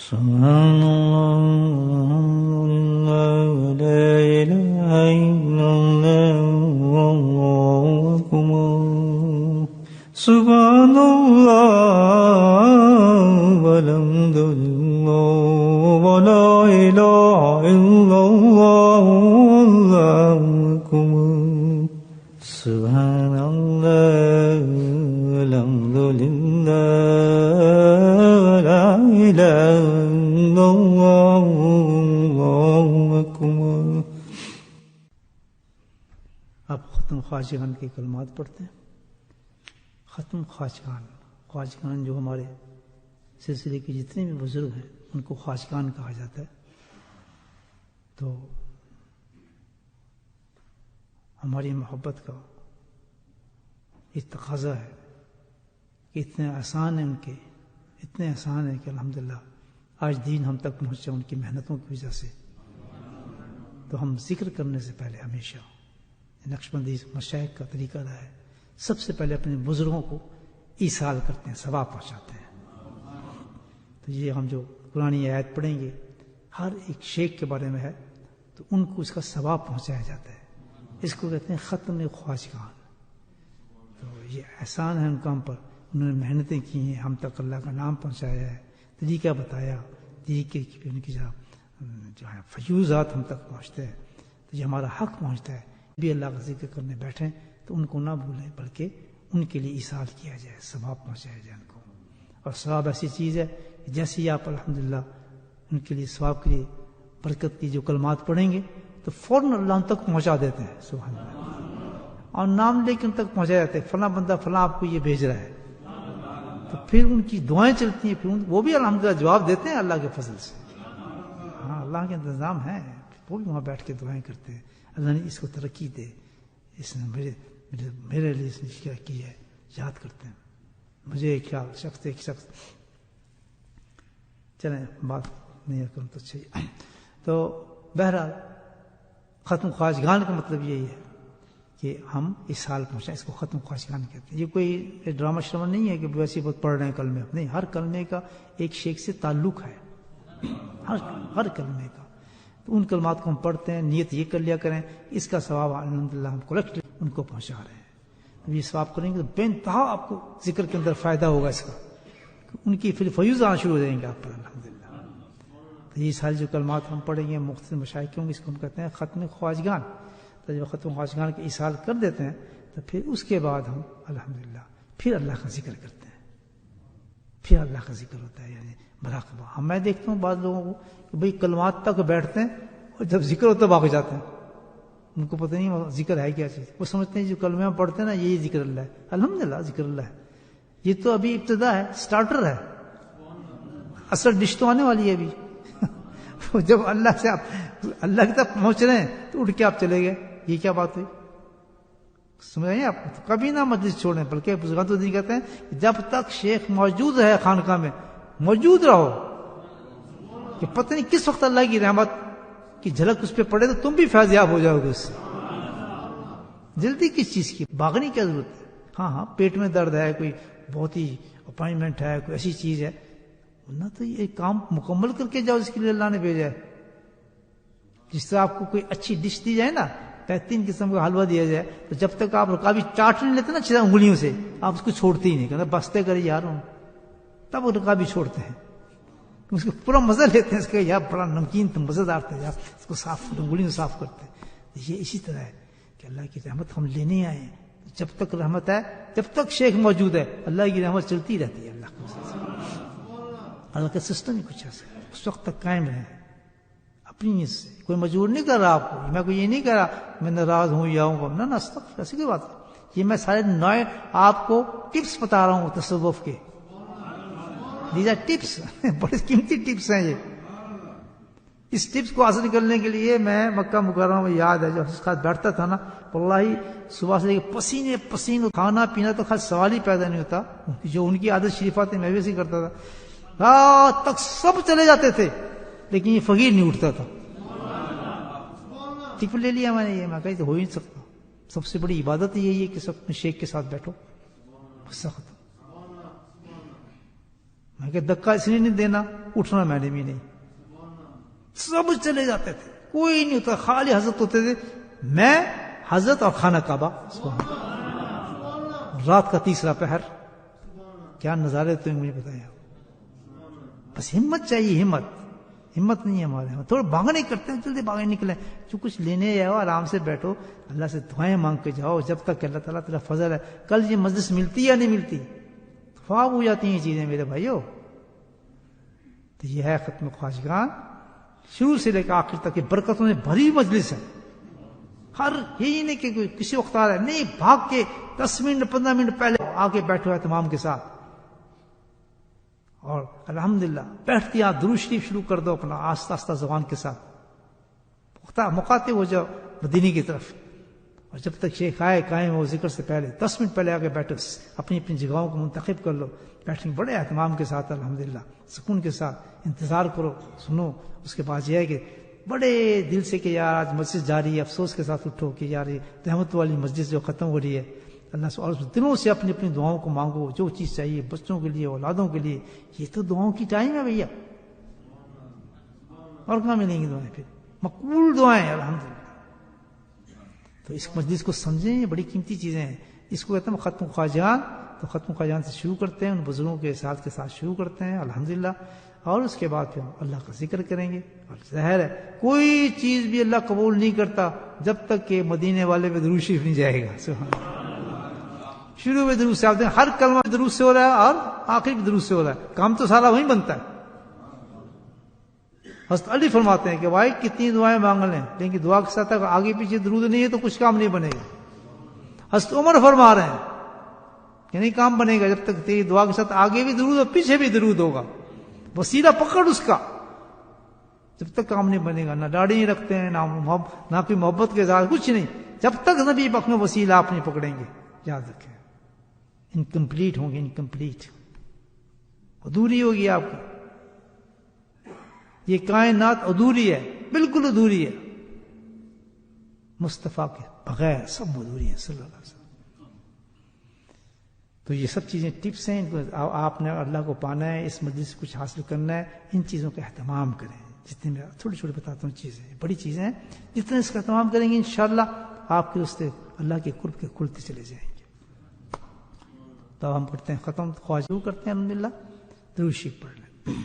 سبحان اللہ لا الہ الا اللہ واللہ اکبر سبحان اللہ والحمد للہ ولا الہ الا اللہ واللہ اکبر سبحان اللہ والحمد للہ ولا الہ الا اللہ واللہ اکبر. اب ختم خواجگان کے کلمات پڑھتے ہیں. ختم خواجگان جو ہمارے سلسلے کے جتنے بھی بزرگ ہیں ان کو خواجگان کہا جاتا ہے. تو ہماری محبت کا یہ تقاضا ہے کہ اتنے آسان ہیں ان کے، اتنے آسان ہے کہ الحمدللہ آج دین ہم تک پہنچا ان کی محنتوں کی وجہ سے. تو ہم ذکر کرنے سے پہلے ہمیشہ نقشبندی مشائخ کا طریقہ رہا ہے، سب سے پہلے اپنے بزرگوں کو ایصال کرتے ہیں، ثواب پہنچاتے ہیں. تو یہ ہم جو قرآن آیت پڑھیں گے ہر ایک شیخ کے بارے میں ہے تو ان کو اس کا ثواب پہنچایا جاتا ہے. اس کو کہتے ہیں ختم خواجگان. تو یہ احسان ہے ان کا ہم پر، انہوں نے محنتیں کی ہیں، ہم تک اللہ کا نام پہنچایا ہے، طریقہ بتایا، طریقے کی ان کی جو ہے فیوزات ہم تک پہنچتے ہیں. تو یہ ہمارا حق پہنچتا ہے بھی اللہ کا ذکر کرنے بیٹھیں تو ان کو نہ بھولیں بلکہ ان کے لیے ایصال کیا جائے، ثواب پہنچایا جائے ان کو. اور ثواب ایسی چیز ہے جیسے ہی آپ الحمدللہ ان کے لیے ثواب کے لیے برکت کی جو کلمات پڑھیں گے تو فوراً اللہ ان تک پہنچا دیتے ہیں. سبحان اللہ. اور نام لے کے ان تک پہنچا جاتے ہیں، فلاں بندہ فلاں آپ کو یہ بھیج رہا ہے. تو پھر ان کی دعائیں چلتی ہیں، پھر وہ بھی الحمدللہ جواب دیتے ہیں اللہ کے فضل سے. ہاں اللہ کے انتظام ہے، وہ بھی وہاں بیٹھ کے دعائیں کرتے ہیں اللہ نے اس کو ترقی دے، اس نے میرے لیے اس نے کیا کی ہے، یاد کرتے ہیں. مجھے ایک شخص چلیں بات نہیں کروں تو اچھا. تو بہرحال ختم خواجگان کا مطلب یہی ہے کہ ہم اس سال پہنچائیں، اس کو ختم خواجگان کہتے ہیں. یہ کوئی ڈرامہ شرما نہیں ہے کہ ویسے بہت پڑھ رہے ہیں کلمے، نہیں، ہر کلمے کا ایک شیخ سے تعلق ہے، ہر کلمے کا. تو ان کلمات کو ہم پڑھتے ہیں، نیت یہ کر لیا کریں اس کا ثواب الحمدللہ ہم کلیکٹ ان کو پہنچا رہے ہیں. یہ ثواب کریں گے تو بے انتہا آپ کو ذکر کے اندر فائدہ ہوگا اس کا، ان کی پھر فیوز آنا شروع ہو جائیں گے آپ پر الحمدللہ. تو یہ ساری جو کلمات ہم پڑھیں گے مختلف مشائخ ہوں گے، اس کو ہم کہتے ہیں ختم خواجگان. تو جب ختم خواجگان کے ایصال کر دیتے ہیں تو پھر اس کے بعد ہم الحمدللہ پھر اللہ کا ذکر کرتے ہیں، پھر اللہ کا ذکر ہوتا ہے، یعنی مراقبہ. میں دیکھتا ہوں بعض لوگوں کو کہ بھئی کلمات تک بیٹھتے ہیں اور جب ذکر ہوتا ہے بھاگ جاتے ہیں، ان کو پتہ نہیں ذکر ہے کیا چیز. وہ سمجھتے ہیں جو کلمے ہم پڑھتے ہیں نا یہی ذکر اللہ ہے. الحمدللہ ذکر اللہ ہے، یہ تو ابھی ابتدا ہے، سٹارٹر ہے، اصل ڈش تو آنے والی ہے ابھی. جب اللہ سے آپ اللہ کی طرف پہنچ رہے ہیں تو اٹھ کے آپ چلے گئے، یہ کیا بات ہوئی؟ سمجھ رہے ہیں آپ؟ تو کبھی نہ مجلس چھوڑیں، بلکہ بزرگان تو نہیں کہتے ہیں جب تک شیخ موجود ہے خانقاہ میں موجود رہو، کہ پتہ نہیں کس وقت اللہ کی رحمت کی جھلک اس پہ پڑے تو تم بھی فیض یاب ہو جاؤ گے اس سے. جلدی کس چیز کی؟ بھاگنے کی ضرورت ہے. ہاں پیٹ میں درد ہے، کوئی بہت ہی اپائنٹمنٹ ہے، کوئی ایسی چیز ہے نہ، تو یہ کام مکمل کر کے جاؤ، اس کے لیے اللہ نے بھیجا ہے. جس طرح آپ کو کوئی اچھی ڈش دی جائے نا، بہترین قسم کا حلوہ دیا جائے، تو جب تک آپ رکابی چاٹ نہیں لیتے نا چھڑا انگلیوں سے، آپ اس کو چھوڑتے ہی نہیں، کہتے بستے کرے یار ہوں، تب وہ رکابی چھوڑتے ہیں، اس کو پورا مزہ لیتے ہیں، اس کا یار بڑا نمکین تو مزیدار تھا یار، اس کو صاف انگلیوں صاف کرتے ہیں. یہ اسی طرح ہے کہ اللہ کی رحمت ہم لینے آئے ہیں. جب تک رحمت ہے، جب تک شیخ موجود ہے، اللہ کی رحمت چلتی رہتی ہے. اللہ کا سسٹم ہی کچھ ایسا ہے، اس وقت تک قائم رہے اپنی نیت سے. کوئی مجبور نہیں کر رہا آپ کو، میں کوئی یہ نہیں کہہ رہا میں ناراض ہوں یا ہوں، نہ استغفر، ایسی کوئی بات ہے. یہ میں سارے نئے آپ کو ٹپس بتا رہا ہوں تصوف کے. دیز آر ٹپس، بڑے قیمتی ٹپس ہیں یہ. اس ٹپس کو حاصل کرنے کے لیے میں مکہ مکرمہ میں یاد ہے جب اس کے ساتھ بیٹھتا تھا نا، واللہ صبح سے لے کے پسینے کھانا پینا تو خاص سوال ہی پیدا نہیں ہوتا. جو ان کی عادت شریفہ تھی میں بھی ایسے ہی کرتا تھا، رات تک سب چلے جاتے تھے لیکن یہ فقیر نہیں اٹھتا تھا. ٹپ لے لیا میں نے، یہ میں کہا تو ہو ہی نہیں سکتا. سب سے بڑی عبادت یہی ہے کہ سب شیخ کے ساتھ بیٹھو، غصہ ختم. میں کہ دکا اس لیے نہیں دینا، اٹھنا میں نے بھی نہیں. سب چلے جاتے تھے، کوئی نہیں ہوتا، خالی حضرت ہوتے تھے، میں حضرت اور خانہ کعبہ. رات کا تیسرا پہر، کیا نظارے تو مجھے بتایا. بس ہمت چاہیے، ہمت نہیں ہے ہمارے. تھوڑا بھاگنے کرتے ہیں، جلدی بھاگنے نکلے، جو کچھ لینے جاؤ آرام سے بیٹھو، اللہ سے دعائیں مانگ کے جاؤ، جب تک کہ اللہ تعالیٰ تیرا فضل ہے. کل یہ مجلس ملتی یا نہیں ملتی، خواب ہو جاتی ہیں یہ چیزیں میرے بھائیو. تو یہ ہے ختم خواجگان، شروع سے لے کر آخر تک برکتوں نے بھری مجلس ہے. ہر یہی نہیں کہ کوئی کسی وقت آ رہا ہے، نہیں، بھاگ کے 10 منٹ 15 منٹ پہلے آگے بیٹھو اہتمام کے ساتھ. اور الحمدللہ بیٹھتی آپ درود شریف شروع کر دو اپنا آہستہ آہستہ زبان کے ساتھ، مخاطب ہو جاؤ مدینے کی طرف. اور جب تک شیخ آئے قائم ہو ذکر سے پہلے 10 منٹ پہلے آگے بیٹھو، اپنی اپنی جگہوں کو منتخب کر لو، بیٹھیں بڑے اہتمام کے ساتھ الحمدللہ سکون کے ساتھ انتظار کرو، سنو. اس کے بعد یہ ہے کہ بڑے دل سے کہ یار آج مسجد جاری ہے، افسوس کے ساتھ اٹھو کہ یار یہ رحمت والی مسجد جو ختم ہو رہی ہے. اللہ سے اور دلوں سے اپنی اپنی دعاؤں کو مانگو، جو چیز چاہیے بچوں کے لیے، اولادوں کے لیے. یہ تو دعاؤں کی ٹائم ہے بھیا، اور کہاں ملیں گی دعائیں؟ پھر مقبول دعائیں الحمدللہ. تو اس مجلس کو سمجھیں، یہ بڑی قیمتی چیزیں ہیں. اس کو کہتے ہیں ختم خواجان. تو ختم خواجان سے شروع کرتے ہیں، ان بزرگوں کے ساتھ شروع کرتے ہیں الحمدللہ. اور اس کے بعد پھر ہم اللہ کا ذکر کریں گے. اور ظاہر ہے کوئی چیز بھی اللہ قبول نہیں کرتا جب تک کہ مدینے والے پہ درود شریف نہیں جائے گا. سبحان اللہ. شروع میں درود سے، ہر کلمہ درود سے ہو رہا ہے اور آخر بھی درود سے ہو رہا ہے، کام تو سارا وہیں بنتا ہے. حضرت علی فرماتے ہیں کہ بھائی کتنی دعائیں مانگ لیں، لیکن دعا کے ساتھ اگر آگے پیچھے درود نہیں ہے تو کچھ کام نہیں بنے گا. حضرت عمر فرما رہے ہیں کہ نہیں کام بنے گا جب تک تیری دعا کے ساتھ آگے بھی درود اور پیچھے بھی درود ہوگا. وسیلہ پکڑ اس کا، جب تک کام نہیں بنے گا. نہ داڑھی نہیں رکھتے ہیں، نہ کوئی محبت کے ساتھ، کچھ نہیں. جب تک نبی پاک میں وسیلہ آپ نہیں پکڑیں گے، یاد رکھیں انکمپلیٹ ہوں گے، انکمپلیٹ ادھوری ہوگی آپ کی. یہ کائنات ادھوری ہے، بالکل ادھوری ہے، مصطفیٰ کے بغیر سب ادھوری ہیں صلی اللہ علیہ وسلم. تو یہ سب چیزیں ٹپس ہیں، ان کو آپ نے اللہ کو پانا ہے، اس مجلس سے کچھ حاصل کرنا ہے، ان چیزوں کا اہتمام کریں. جتنے میں چھوٹے چھوٹے بتاتا ہوں چیزیں، بڑی چیزیں ہیں، جتنے اس کا اہتمام کریں گے انشاءاللہ آپ کے راستے اللہ کے قرب کے کھلتے چلے جائیں گے. تو ہم پڑھتے ہیں ختم خواجہ کرتے ہیں الحمدللہ. درود شریف پڑھ لیں.